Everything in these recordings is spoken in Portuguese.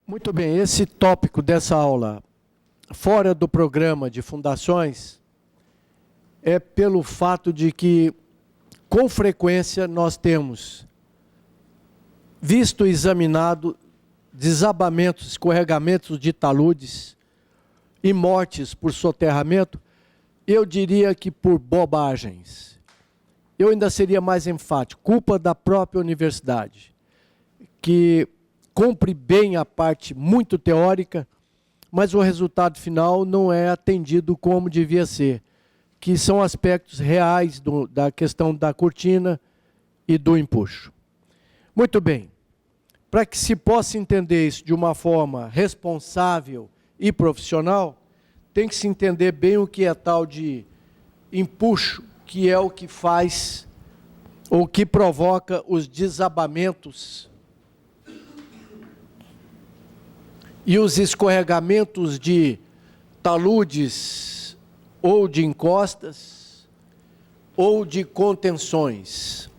Muito bem, esse tópico dessa aula, fora do programa de fundações, é pelo fato de que, com frequência, nós temos visto e examinado desabamentos, escorregamentos de taludes e mortes por soterramento, eu diria que por bobagens. Eu ainda seria mais enfático, culpa da própria universidade, que cumpre bem a parte muito teórica, mas o resultado final não é atendido como devia ser, que são aspectos reais da questão da cortina e do empuxo. Muito bem, para que se possa entender isso de uma forma responsável e profissional, tem que se entender bem o que é tal de empuxo, que é o que faz ou que provoca os desabamentos e os escorregamentos de taludes ou de encostas ou de contenções.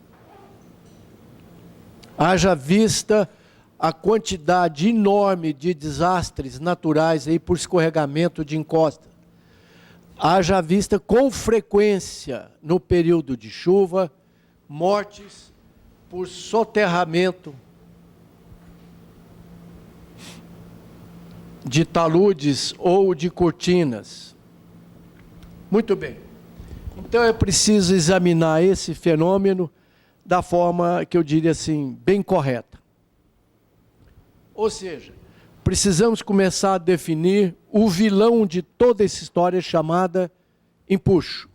Haja vista a quantidade enorme de desastres naturais aí por escorregamento de encosta. Haja vista com frequência no período de chuva, mortes por soterramento de taludes ou de cortinas. Muito bem. Então é preciso examinar esse fenômeno da forma que eu diria assim, bem correta. Ou seja, precisamos começar a definir o vilão de toda essa história chamada empuxo.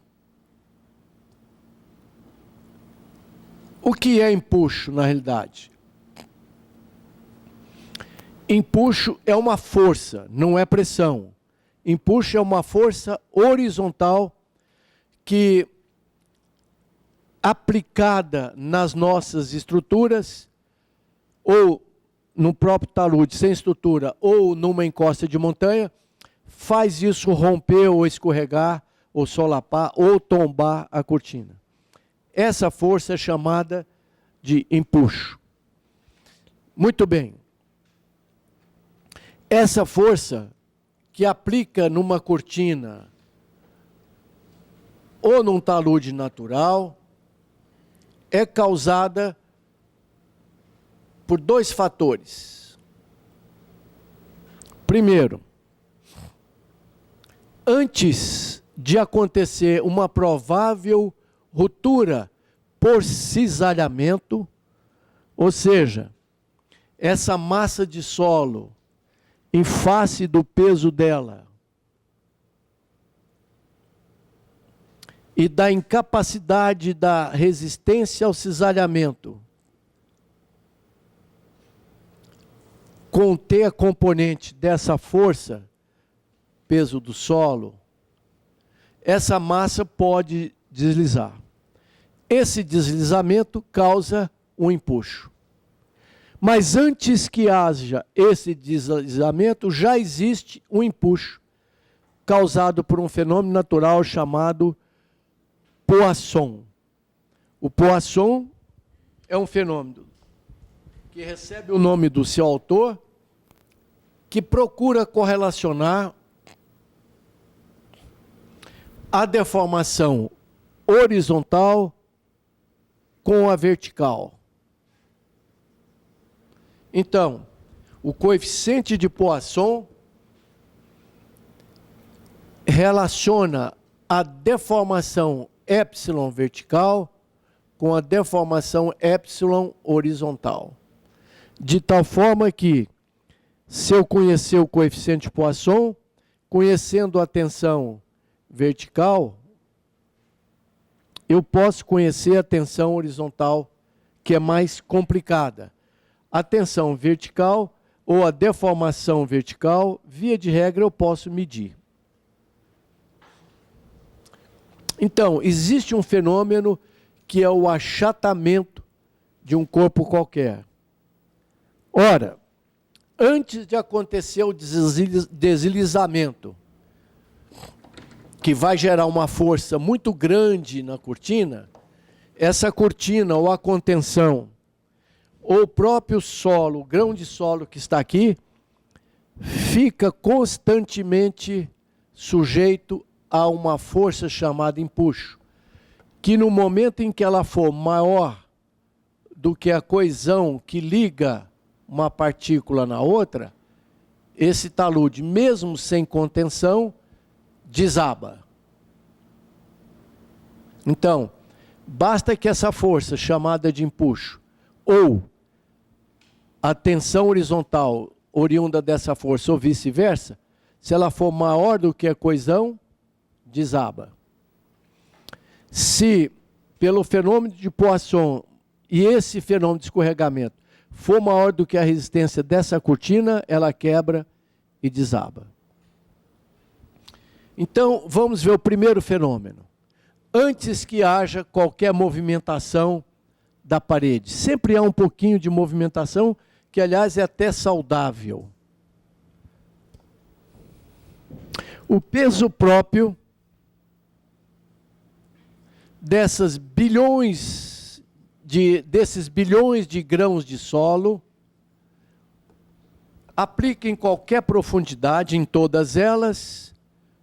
O que é empuxo, na realidade? Empuxo é uma força, não é pressão. Empuxo é uma força horizontal que, aplicada nas nossas estruturas, ou no próprio talude sem estrutura, ou numa encosta de montanha, faz isso romper ou escorregar, ou solapar, ou tombar a cortina. Essa força é chamada de empuxo. Muito bem. Essa força que aplica numa cortina ou num talude natural é causada por dois fatores. Primeiro, antes de acontecer uma provável ruptura por cisalhamento, ou seja, essa massa de solo em face do peso dela e da incapacidade da resistência ao cisalhamento conter a componente dessa força, peso do solo, essa massa pode deslizar. Esse deslizamento causa um empuxo. Mas antes que haja esse deslizamento, já existe um empuxo causado por um fenômeno natural chamado Poisson. O Poisson é um fenômeno que recebe o nome do seu autor, que procura correlacionar a deformação horizontal com a vertical. Então, o coeficiente de Poisson relaciona a deformação epsilon vertical com a deformação epsilon horizontal. De tal forma que, se eu conhecer o coeficiente de Poisson, conhecendo a tensão vertical, eu posso conhecer a tensão horizontal, que é mais complicada. A tensão vertical ou a deformação vertical, via de regra, eu posso medir. Então, existe um fenômeno que é o achatamento de um corpo qualquer. Ora, antes de acontecer o deslizamento, que vai gerar uma força muito grande na cortina, essa cortina ou a contenção, ou o próprio solo, o grão de solo que está aqui, fica constantemente sujeito a uma força chamada empuxo, que no momento em que ela for maior do que a coesão que liga uma partícula na outra, esse talude, mesmo sem contenção, desaba. Então, basta que essa força chamada de empuxo, ou a tensão horizontal oriunda dessa força, ou vice-versa, se ela for maior do que a coesão, desaba. Se, pelo fenômeno de Poisson, e esse fenômeno de escorregamento, for maior do que a resistência dessa cortina, ela quebra e desaba. Então, vamos ver o primeiro fenômeno. Antes que haja qualquer movimentação da parede, sempre há um pouquinho de movimentação, que aliás é até saudável. O peso próprio desses bilhões de grãos de solo aplica em qualquer profundidade, em todas elas,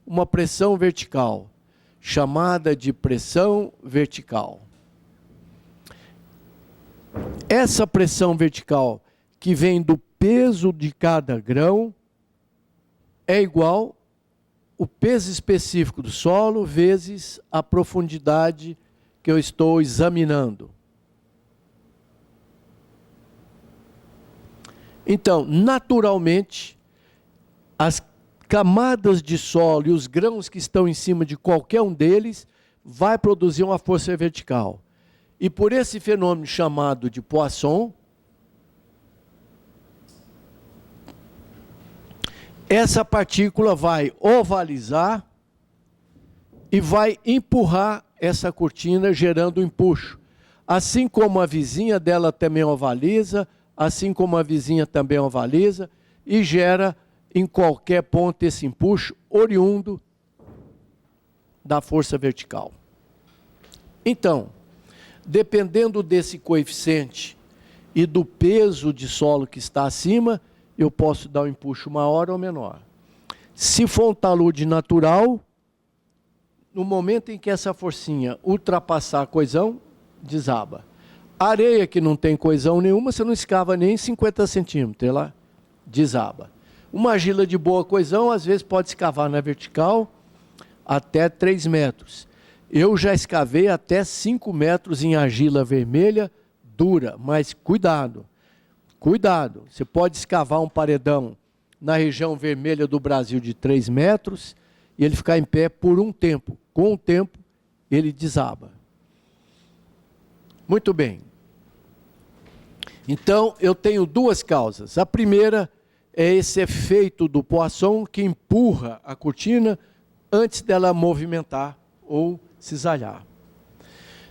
uma pressão vertical, chamada de pressão vertical. Essa pressão vertical, que vem do peso de cada grão, é igual o peso específico do solo vezes a profundidade que eu estou examinando. Então, naturalmente, as camadas de solo e os grãos que estão em cima de qualquer um deles vai produzir uma força vertical. E por esse fenômeno chamado de Poisson, essa partícula vai ovalizar e vai empurrar essa cortina, gerando um empuxo. Assim como a vizinha dela também ovaliza, assim como a vizinha também ovaliza, e gera em qualquer ponto esse empuxo oriundo da força vertical. Então, dependendo desse coeficiente e do peso de solo que está acima, eu posso dar um empuxo maior ou menor. Se for um talude natural, no momento em que essa forcinha ultrapassar a coesão, desaba. Areia que não tem coesão nenhuma, você não escava nem 50 centímetros, ela desaba. Uma argila de boa coesão, às vezes pode escavar na vertical até 3 metros. Eu já escavei até 5 metros em argila vermelha dura, mas cuidado. Cuidado, você pode escavar um paredão na região vermelha do Brasil de 3 metros e ele ficar em pé por um tempo. Com o tempo, ele desaba. Muito bem. Então, eu tenho duas causas. A primeira é esse efeito do Poisson que empurra a cortina antes dela movimentar ou cisalhar.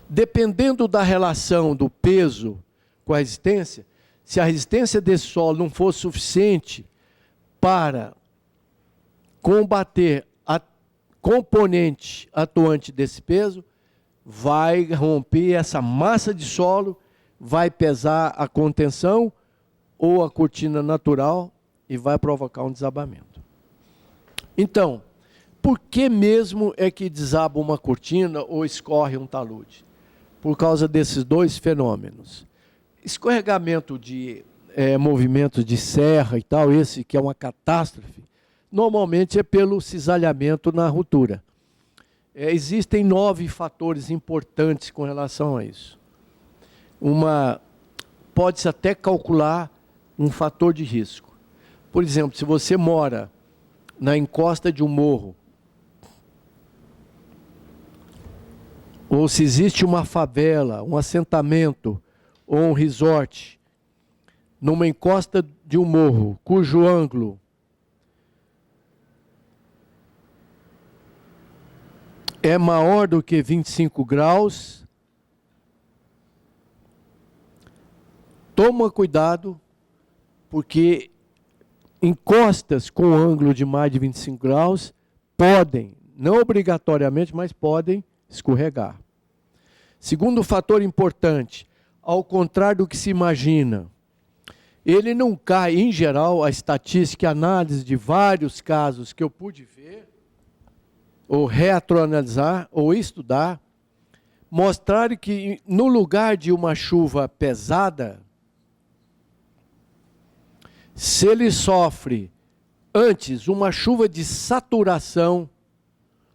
Dependendo da relação do peso com a resistência, se a resistência desse solo não for suficiente para combater a componente atuante desse peso, vai romper essa massa de solo, vai pesar a contenção ou a cortina natural e vai provocar um desabamento. Então, por que mesmo é que desaba uma cortina ou escorre um talude? Por causa desses dois fenômenos. Escorregamento de movimentos de serra e tal, esse que é uma catástrofe, normalmente é pelo cisalhamento na ruptura. Existem 9 fatores importantes com relação a isso. Pode-se até calcular um fator de risco. Por exemplo, se você mora na encosta de um morro, ou se existe uma favela, um assentamento ou um resort numa encosta de um morro, cujo ângulo é maior do que 25 graus, toma cuidado, porque encostas com ângulo de mais de 25 graus podem, não obrigatoriamente, mas podem escorregar. Segundo fator importante, ao contrário do que se imagina, ele não cai, em geral, a estatística e análise de vários casos que eu pude ver, ou retroanalisar, ou estudar, mostraram que no lugar de uma chuva pesada, se ele sofre antes uma chuva de saturação,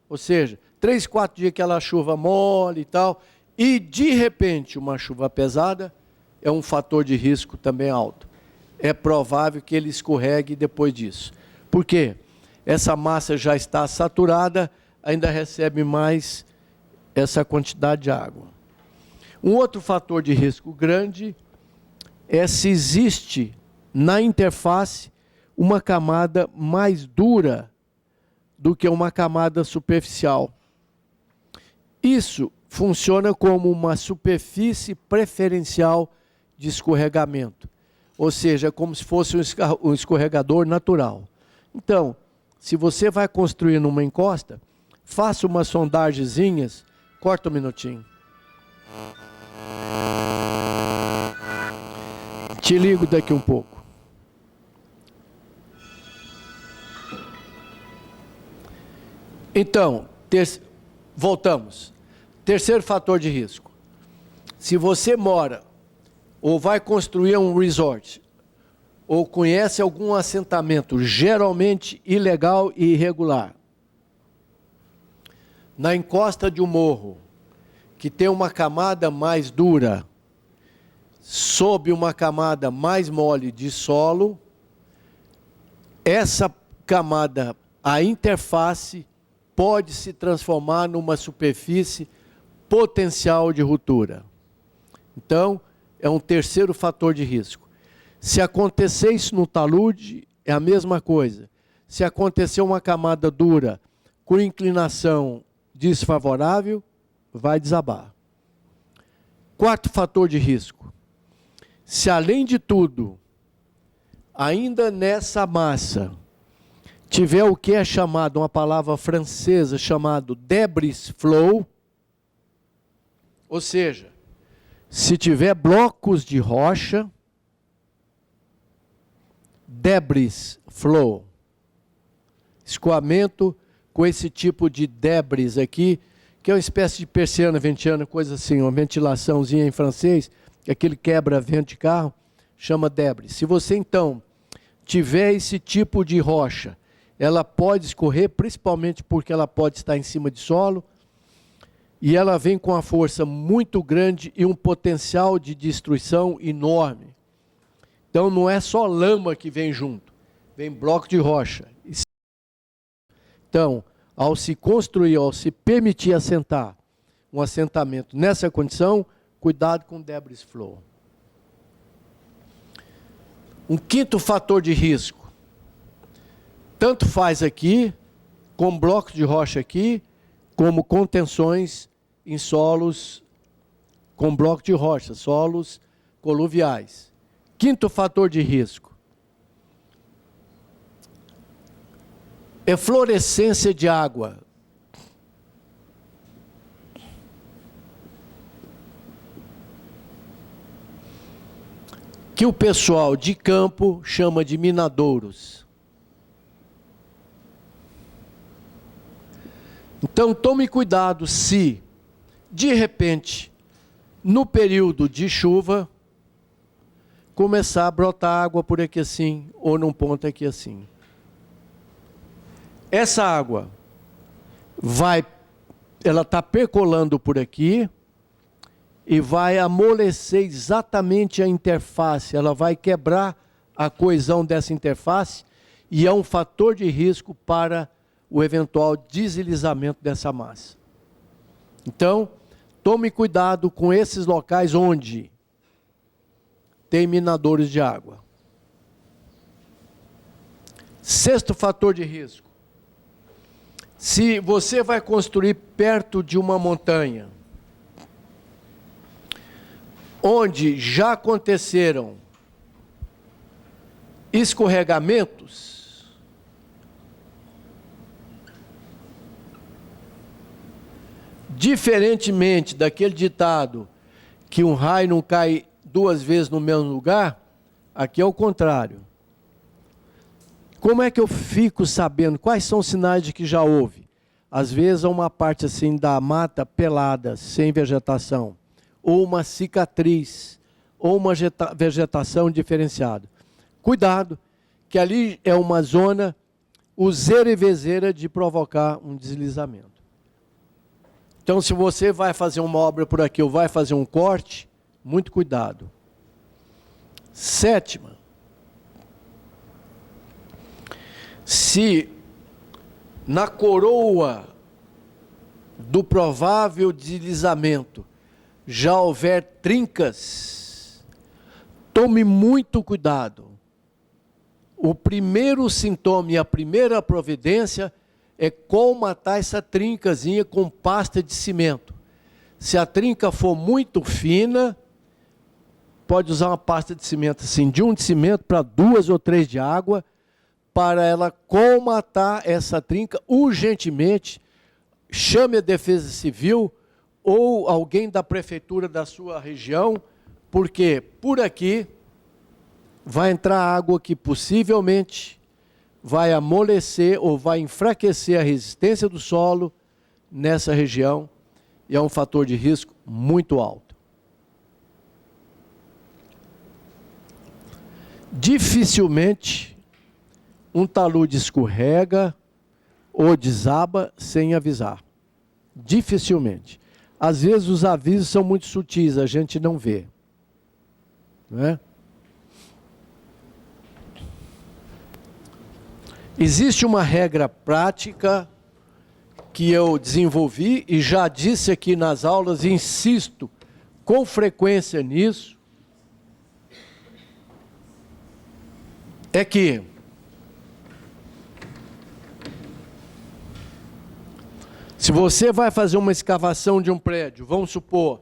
ou seja, 3, 4 dias aquela chuva mole e tal, e de repente uma chuva pesada, é um fator de risco também alto. É provável que ele escorregue depois disso. Por quê? Essa massa já está saturada, ainda recebe mais essa quantidade de água. Um outro fator de risco grande é se existe na interface uma camada mais dura do que uma camada superficial. Isso funciona como uma superfície preferencial de escorregamento, ou seja, como se fosse um escorregador natural. Então, se você vai construir numa encosta, faça umas sondagenzinhas, corta um minutinho. Te ligo daqui um pouco. Então, voltamos. Terceiro fator de risco. Se você mora ou vai construir um resort, ou conhece algum assentamento geralmente ilegal e irregular, na encosta de um morro, que tem uma camada mais dura, sob uma camada mais mole de solo, essa camada, a interface, pode se transformar numa superfície potencial de ruptura. Então, é um terceiro fator de risco. Se acontecer isso no talude, é a mesma coisa. Se acontecer uma camada dura com inclinação desfavorável, vai desabar. Quarto fator de risco. Se além de tudo, ainda nessa massa, tiver o que é chamado, uma palavra francesa, chamado debris flow, ou seja, se tiver blocos de rocha, debris flow, escoamento com esse tipo de debris aqui, que é uma espécie de persiana ventiana, coisa assim, uma ventilaçãozinha em francês, que aquele quebra-vento de carro, chama debris. Se você então tiver esse tipo de rocha, ela pode escorrer, principalmente porque ela pode estar em cima de solo, e ela vem com uma força muito grande e um potencial de destruição enorme. Então não é só lama que vem junto, vem bloco de rocha. Então, ao se construir, ao se permitir assentar um assentamento nessa condição, cuidado com debris flow. Um quinto fator de risco, tanto faz aqui, com blocos de rocha aqui, como contenções em solos com bloco de rocha, solos coluviais. Quinto fator de risco, eflorescência de água. Que o pessoal de campo chama de minadouros. Então tome cuidado se, de repente, no período de chuva, começar a brotar água por aqui assim, ou num ponto aqui assim. Essa água ela está percolando por aqui e vai amolecer exatamente a interface, ela vai quebrar a coesão dessa interface e é um fator de risco para o eventual deslizamento dessa massa. Então, tome cuidado com esses locais onde tem minadouros de água. Sexto fator de risco. Se você vai construir perto de uma montanha, onde já aconteceram escorregamentos, diferentemente daquele ditado que um raio não cai 2 vezes no mesmo lugar, Aqui é o contrário. Como é que eu fico sabendo quais são os sinais de que já houve? Às vezes é uma parte assim da mata pelada, sem vegetação, ou uma cicatriz, ou uma vegetação diferenciada. Cuidado, que ali é uma zona useira e vezeira de provocar um deslizamento. Então, se você vai fazer uma obra por aqui ou vai fazer um corte, muito cuidado. Sétima, se na coroa do provável deslizamento já houver trincas, tome muito cuidado. O primeiro sintoma e a primeira providência é colmatar essa trincazinha com pasta de cimento. Se a trinca for muito fina, pode usar uma pasta de cimento assim, de 1 de cimento para 2 ou 3 de água, para ela colmatar essa trinca urgentemente. Chame a Defesa Civil ou alguém da prefeitura da sua região, porque por aqui vai entrar água que possivelmente vai amolecer ou vai enfraquecer a resistência do solo nessa região, e é um fator de risco muito alto. Dificilmente um talude escorrega ou desaba sem avisar. Dificilmente. Às vezes os avisos são muito sutis, a gente não vê. Não é? Existe uma regra prática que eu desenvolvi e já disse aqui nas aulas, e insisto com frequência nisso, é que se você vai fazer uma escavação de um prédio, vamos supor,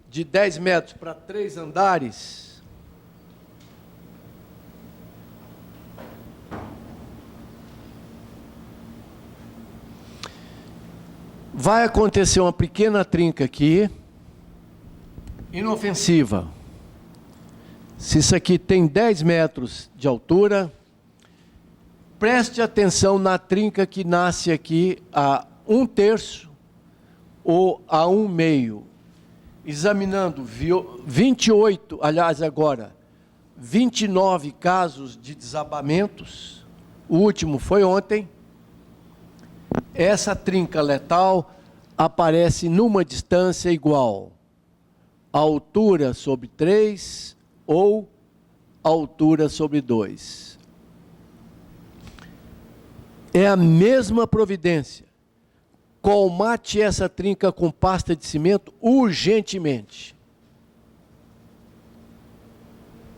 de 10 metros para 3 andares, vai acontecer uma pequena trinca aqui, inofensiva. Se isso aqui tem 10 metros de altura, preste atenção na trinca que nasce aqui a 1/3 ou a 1/2. Examinando 28, aliás agora, 29 casos de desabamentos, o último foi ontem. Essa trinca letal aparece numa distância igual a altura sobre 3 ou altura sobre 2. É a mesma providência. Colmate essa trinca com pasta de cimento urgentemente.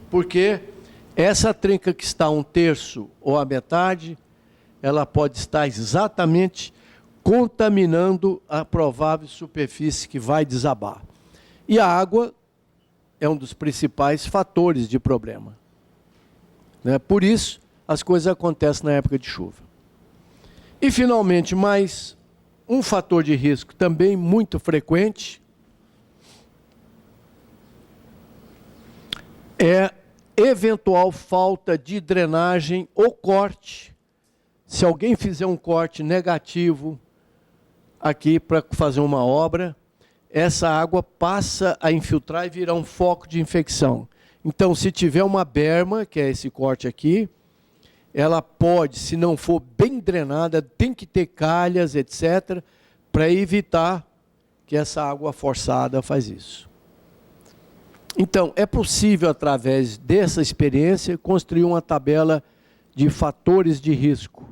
Porque essa trinca que está a 1/3 ou a metade, ela pode estar exatamente contaminando a provável superfície que vai desabar. E a água é um dos principais fatores de problema. Né? Por isso, as coisas acontecem na época de chuva. E, finalmente, mais um fator de risco também muito frequente é eventual falta de drenagem ou corte. Se alguém fizer um corte negativo aqui para fazer uma obra, essa água passa a infiltrar e virar um foco de infecção. Então, se tiver uma berma, que é esse corte aqui, ela pode, se não for bem drenada, tem que ter calhas, etc., para evitar que essa água forçada faz isso. Então, é possível, através dessa experiência, construir uma tabela de fatores de risco.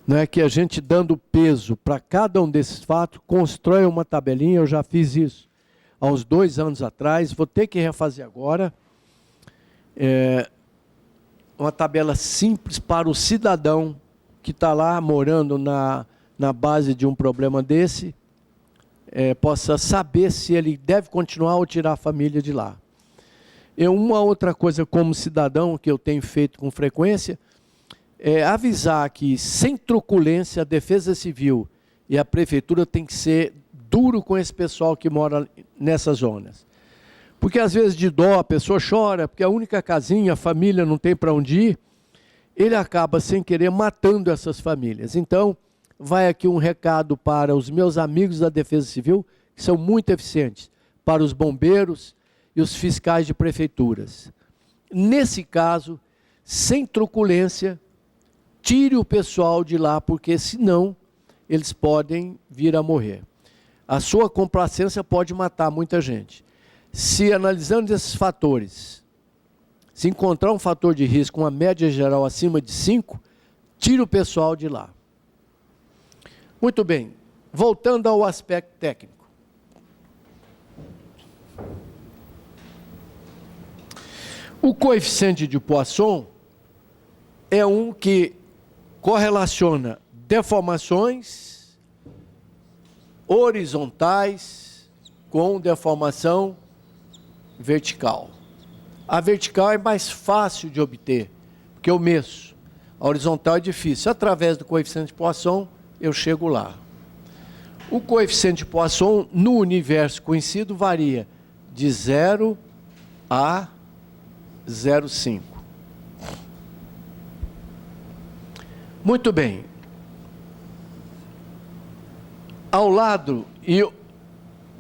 Não é que a gente, dando peso para cada um desses fatos, constrói uma tabelinha. Eu já fiz isso há uns 2 anos atrás, vou ter que refazer agora. Uma tabela simples para o cidadão que está lá morando na base de um problema desse, possa saber se ele deve continuar ou tirar a família de lá. Uma outra coisa como cidadão que eu tenho feito com frequência, avisar que, sem truculência, a Defesa Civil e a Prefeitura tem que ser duro com esse pessoal que mora nessas zonas. Porque às vezes de dó a pessoa chora, porque a única casinha, a família não tem para onde ir, ele acaba sem querer matando essas famílias. Então, vai aqui um recado para os meus amigos da Defesa Civil, que são muito eficientes, para os bombeiros e os fiscais de prefeituras. Nesse caso, sem truculência, tire o pessoal de lá, porque senão eles podem vir a morrer. A sua complacência pode matar muita gente. Se analisando esses fatores, se encontrar um fator de risco, uma média geral acima de 5, tire o pessoal de lá. Muito bem, voltando ao aspecto técnico. O coeficiente de Poisson é um que correlaciona deformações horizontais com deformação vertical. A vertical é mais fácil de obter, porque eu meço. A horizontal é difícil. Através do coeficiente de Poisson, eu chego lá. O coeficiente de Poisson, no universo conhecido, varia de 0 a 0,5. Muito bem. Ao lado e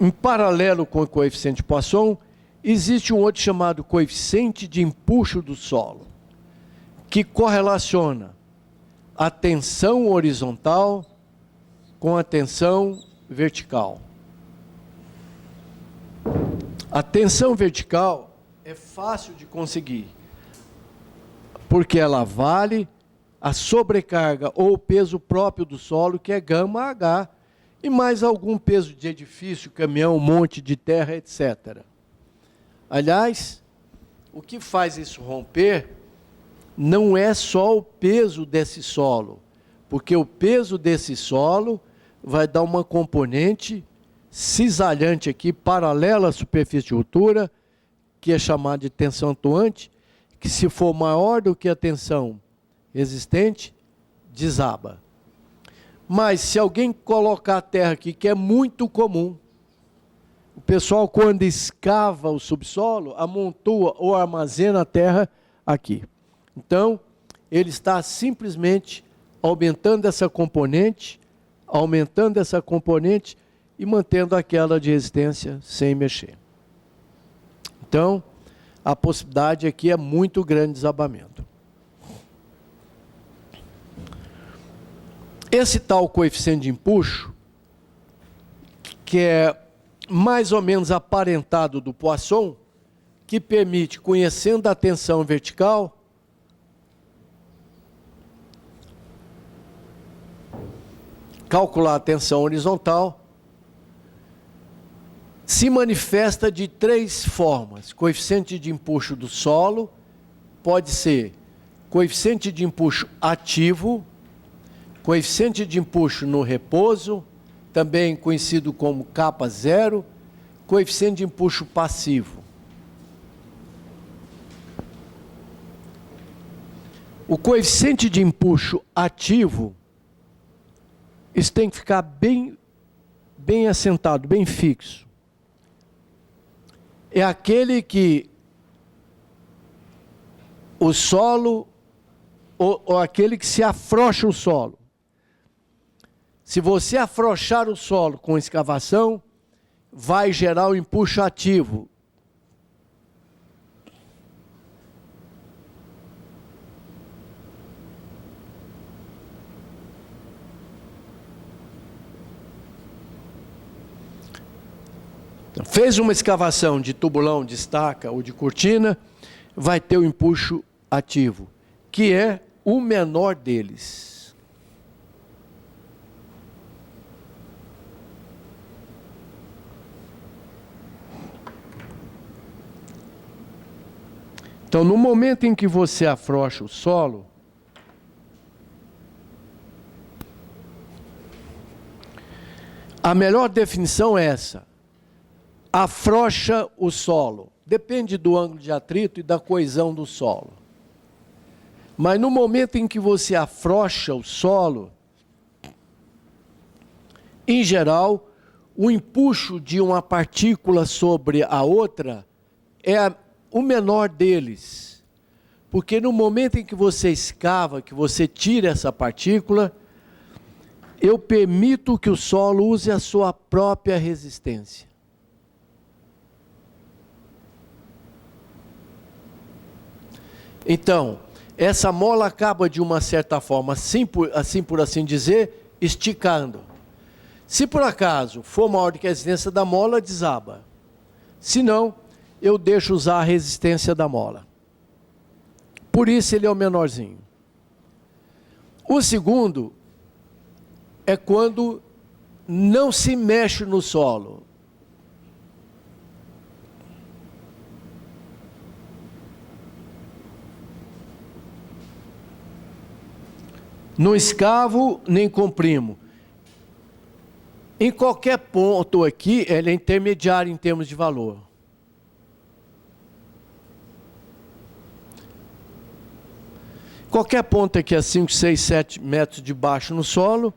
em paralelo com o coeficiente de Poisson, existe um outro chamado coeficiente de empuxo do solo, que correlaciona a tensão horizontal com a tensão vertical. A tensão vertical é fácil de conseguir, porque ela vale a sobrecarga ou o peso próprio do solo, que é γH, e mais algum peso de edifício, caminhão, monte de terra, etc. Aliás, o que faz isso romper não é só o peso desse solo, porque o peso desse solo vai dar uma componente cisalhante aqui, paralela à superfície de ruptura, que é chamada de tensão atuante, que se for maior do que a tensão resistente, desaba. Mas se alguém colocar a terra aqui, que é muito comum, o pessoal quando escava o subsolo, amontoa ou armazena a terra aqui. Então, ele está simplesmente aumentando essa componente e mantendo aquela de resistência sem mexer. Então, a possibilidade aqui é muito grande de desabamento. Esse tal coeficiente de empuxo, que é mais ou menos aparentado do Poisson, que permite, conhecendo a tensão vertical, calcular a tensão horizontal, se manifesta de 3 formas. Coeficiente de empuxo do solo pode ser coeficiente de empuxo ativo, coeficiente de empuxo no repouso, também conhecido como capa zero, coeficiente de empuxo passivo. O coeficiente de empuxo ativo, isso tem que ficar bem assentado, bem fixo. É aquele que o solo, ou aquele que se afrouxa o solo. Se você afrouxar o solo com escavação, vai gerar o empuxo ativo. Então, fez uma escavação de tubulão, de estaca ou de cortina, vai ter o empuxo ativo, que é o menor deles. Então, no momento em que você afrouxa o solo, a melhor definição é essa: afrouxa o solo. Depende do ângulo de atrito e da coesão do solo. Mas no momento em que você afrouxa o solo, em geral, o empuxo de uma partícula sobre a outra o menor deles. Porque no momento em que você escava, que você tira essa partícula, eu permito que o solo use a sua própria resistência. Então, essa mola acaba de uma certa forma, assim por assim dizer, esticando. Se por acaso for maior do que a resistência da mola, desaba. Se não, eu deixo usar a resistência da mola. Por isso ele é o menorzinho. O segundo é quando não se mexe no solo. Não escavo nem comprimo. Em qualquer ponto aqui, ele é intermediário em termos de valor. Qualquer ponto aqui a 5, 6, 7 metros de baixo no solo,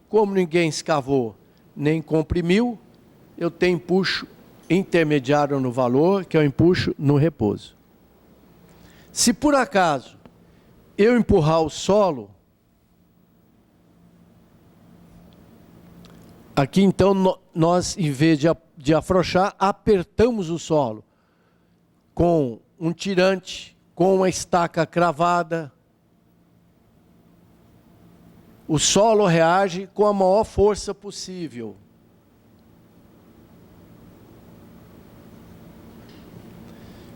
como ninguém escavou nem comprimiu, eu tenho empuxo intermediário no valor, que é o empuxo no repouso. Se por acaso eu empurrar o solo, aqui então nós, em vez de afrouxar, apertamos o solo com um tirante, com uma estaca cravada. O solo reage com a maior força possível.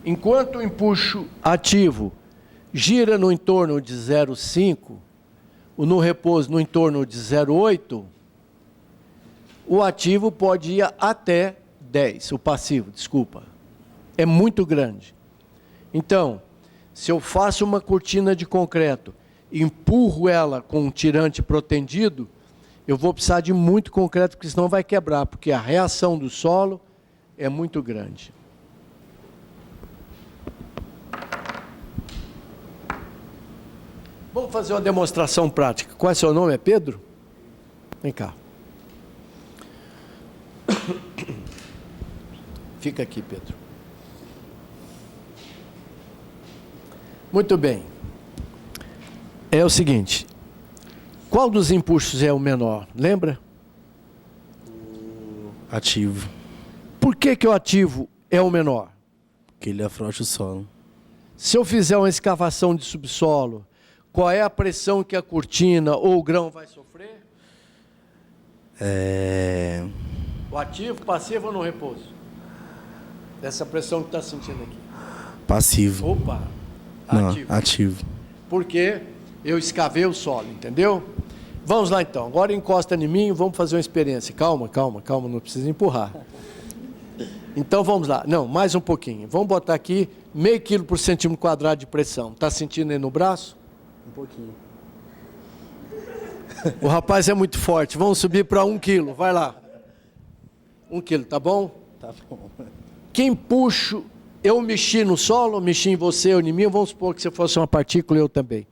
Enquanto o empuxo ativo gira no entorno de 0,5, no repouso no entorno de 0,8, o ativo pode ir até 10, o passivo, desculpa. É muito grande. Então, se eu faço uma cortina de concreto, empurro ela com um tirante protendido, eu vou precisar de muito concreto, porque senão vai quebrar, porque a reação do solo é muito grande. Vamos fazer uma demonstração prática. Qual é seu nome? É Pedro? Vem cá. Fica aqui, Pedro. Muito bem. É o seguinte, qual dos empuxos é o menor? Lembra? O ativo. Por que o ativo é o menor? Porque ele afrouxa o solo. Se eu fizer uma escavação de subsolo, qual é a pressão que a cortina ou o grão vai sofrer? O ativo, passivo ou no repouso? Dessa pressão que está sentindo aqui. Passivo. Opa! Ativo. Não, ativo. Por quê? Eu escavei o solo, entendeu? Vamos lá então, agora encosta em mim e vamos fazer uma experiência. Calma, calma, calma, não precisa empurrar. Então vamos lá, não, mais um pouquinho. Vamos botar aqui meio quilo por centímetro quadrado de pressão. Está sentindo aí no braço? Um pouquinho. O rapaz é muito forte, vamos subir para 1 quilo, vai lá. 1 quilo, tá bom? Tá bom. Quem puxo, eu mexi no solo, mexi em você ou em mim, vamos supor que você fosse uma partícula, eu também.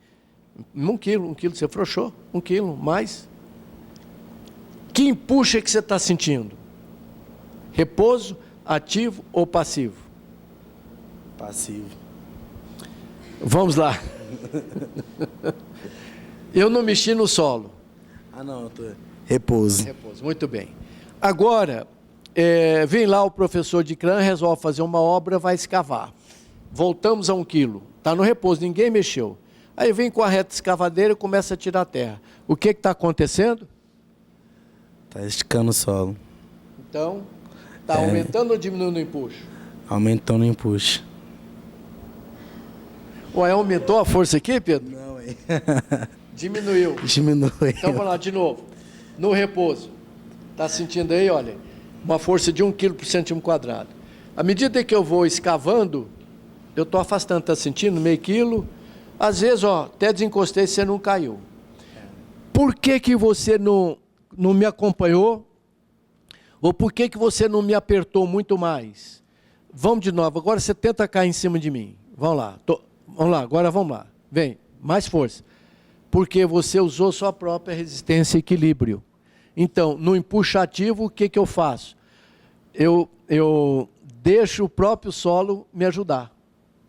1 quilo, você afrouxou, 1 quilo, mais. Que empuxo é que você está sentindo? Repouso, ativo ou passivo? Passivo. Vamos lá. Eu não mexi no solo. Ah não, eu tô... Repouso. Repouso, muito bem. Agora, vem lá o professor de CRAN, resolve fazer uma obra, vai escavar. Voltamos a 1 quilo, está no repouso, ninguém mexeu. Aí vem com a reta escavadeira e começa a tirar a terra. O que está acontecendo? Está esticando o solo. Então, está aumentando ou diminuindo o empuxo? Aumentando o empuxo. Ué, aumentou a força aqui, Pedro? Não, é. Diminuiu. Diminuiu. Então vamos lá, de novo. No repouso. Está sentindo aí, olha, uma força de 1 quilo por centímetro quadrado. À medida que eu vou escavando, eu estou afastando, está sentindo? Meio quilo. Às vezes, ó, até desencostei e você não caiu. Por que você não me acompanhou? Ou por que você não me apertou muito mais? Vamos de novo, agora você tenta cair em cima de mim. Vamos lá, vamos lá, agora vamos lá. Vem, mais força. Porque você usou sua própria resistência e equilíbrio. Então, no empuxo ativo, o que eu faço? Eu deixo o próprio solo me ajudar.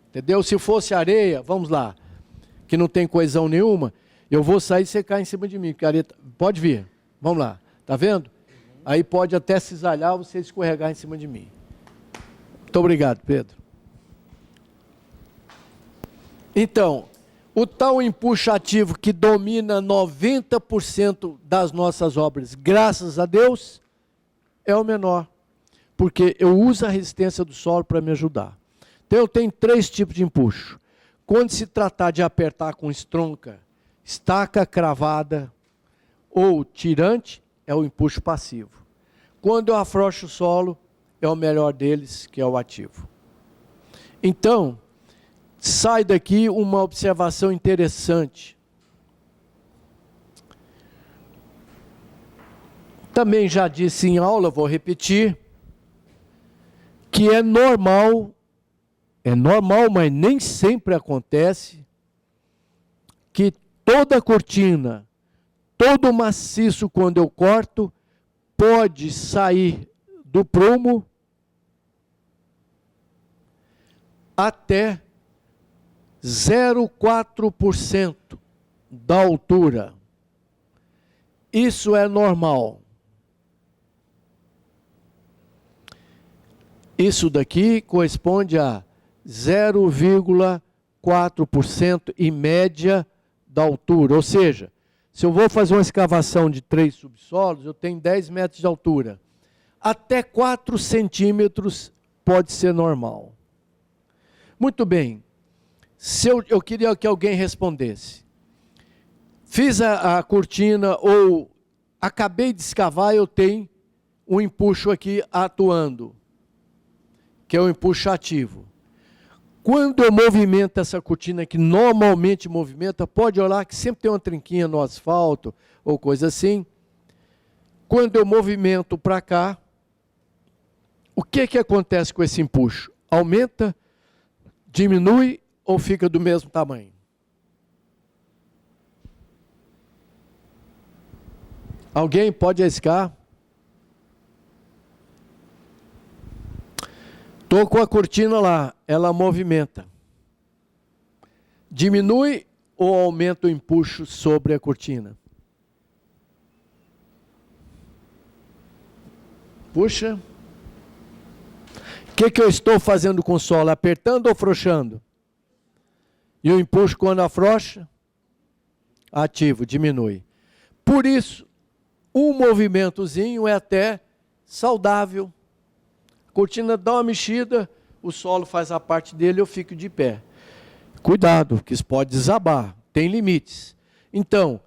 Entendeu? Se fosse areia, vamos lá, que não tem coesão nenhuma, eu vou sair e você cai em cima de mim. Porque a areia, pode vir, vamos lá, tá vendo? Aí pode até cisalhar, você escorregar em cima de mim. Muito obrigado, Pedro. Então, o tal empuxo ativo que domina 90% das nossas obras, graças a Deus, é o menor. Porque eu uso a resistência do solo para me ajudar. Então eu tenho 3 tipos de empuxo. Quando se tratar de apertar com estronca, estaca cravada ou tirante, é o empuxo passivo. Quando eu afrouxo o solo, é o melhor deles, que é o ativo. Então, sai daqui uma observação interessante. Também já disse em aula, vou repetir, que é normal, mas nem sempre acontece, que toda cortina, todo maciço, quando eu corto, pode sair do prumo até 0,4% da altura. Isso é normal. Isso daqui corresponde a 0,4% em média da altura. Ou seja, se eu vou fazer uma escavação de 3 subsolos, eu tenho 10 metros de altura. Até 4 centímetros pode ser normal. Muito bem. Eu queria que alguém respondesse. Fiz a cortina ou acabei de escavar, eu tenho um empuxo aqui atuando, que é o empuxo ativo. Quando eu movimento essa cortina, que normalmente movimenta, pode olhar que sempre tem uma trinquinha no asfalto ou coisa assim. Quando eu movimento para cá, o que acontece com esse empuxo? Aumenta, diminui ou fica do mesmo tamanho? Alguém pode arriscar? Estou com a cortina lá, ela movimenta. Diminui ou aumenta o empuxo sobre a cortina? Puxa. O que eu estou fazendo com o solo? Apertando ou afrouxando? E o empuxo, quando afrouxa? Ativo, diminui. Por isso, um movimentozinho é até saudável. A cortina dá uma mexida, o solo faz a parte dele, eu fico de pé. Cuidado, que isso pode desabar, tem limites. Então,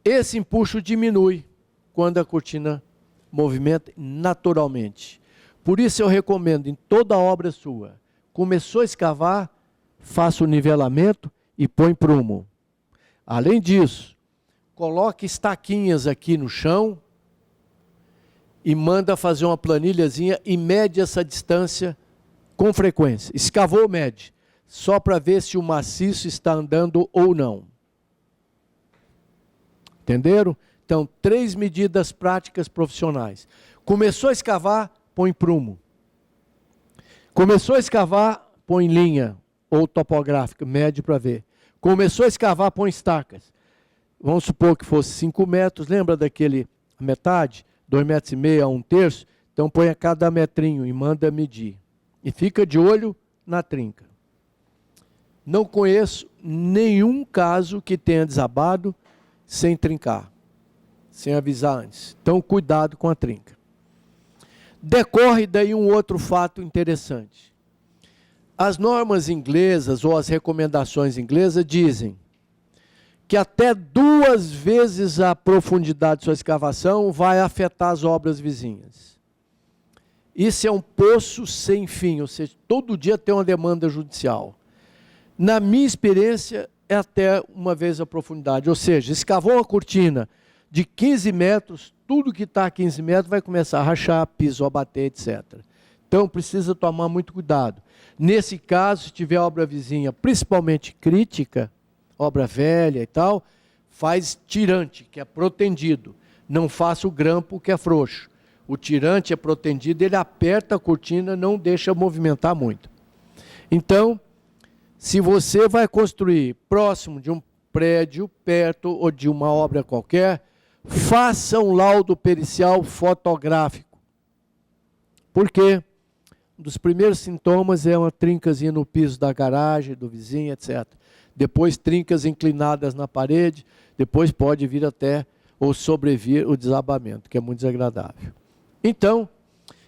esse empuxo diminui quando a cortina movimenta naturalmente. Por isso eu recomendo em toda obra sua, começou a escavar, faça o nivelamento e põe prumo. Além disso, coloque estaquinhas aqui no chão e manda fazer uma planilhazinha e mede essa distância com frequência. Escavou, mede, só para ver se o maciço está andando ou não. Entenderam? Então, 3 medidas práticas profissionais. Começou a escavar, põe prumo. Começou a escavar, põe linha ou topográfica, mede para ver. Começou a escavar, põe estacas. Vamos supor que fosse 5 metros, lembra daquele metade? 2,5 metros a 1/3? Então põe a cada metrinho e manda medir. E fica de olho na trinca. Não conheço nenhum caso que tenha desabado sem trincar, sem avisar antes. Então cuidado com a trinca. Decorre daí um outro fato interessante. As normas inglesas ou as recomendações inglesas dizem que até 2 vezes a profundidade de sua escavação vai afetar as obras vizinhas. Isso é um poço sem fim, ou seja, todo dia tem uma demanda judicial. Na minha experiência, é até 1 vez a profundidade, ou seja, escavou uma cortina de 15 metros, tudo que está a 15 metros vai começar a rachar, piso, a bater, etc. Então, precisa tomar muito cuidado. Nesse caso, se tiver obra vizinha, principalmente crítica, obra velha e tal, faz tirante, que é protendido. Não faça o grampo, que é frouxo. o tirante é protendido, ele aperta a cortina, não deixa movimentar muito. Então, se você vai construir próximo de um prédio, perto ou de uma obra qualquer, faça um laudo pericial fotográfico. Por quê? Um dos primeiros sintomas é uma trincazinha no piso da garagem, do vizinho, etc. Depois trincas inclinadas na parede, depois pode vir até ou sobrevir o desabamento, que é muito desagradável. Então,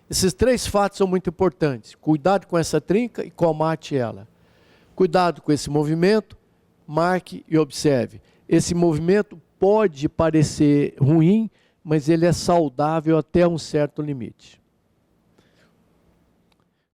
esses 3 fatos são muito importantes. Cuidado com essa trinca e combate ela. Cuidado com esse movimento, marque e observe. Esse movimento pode parecer ruim, mas ele é saudável até um certo limite.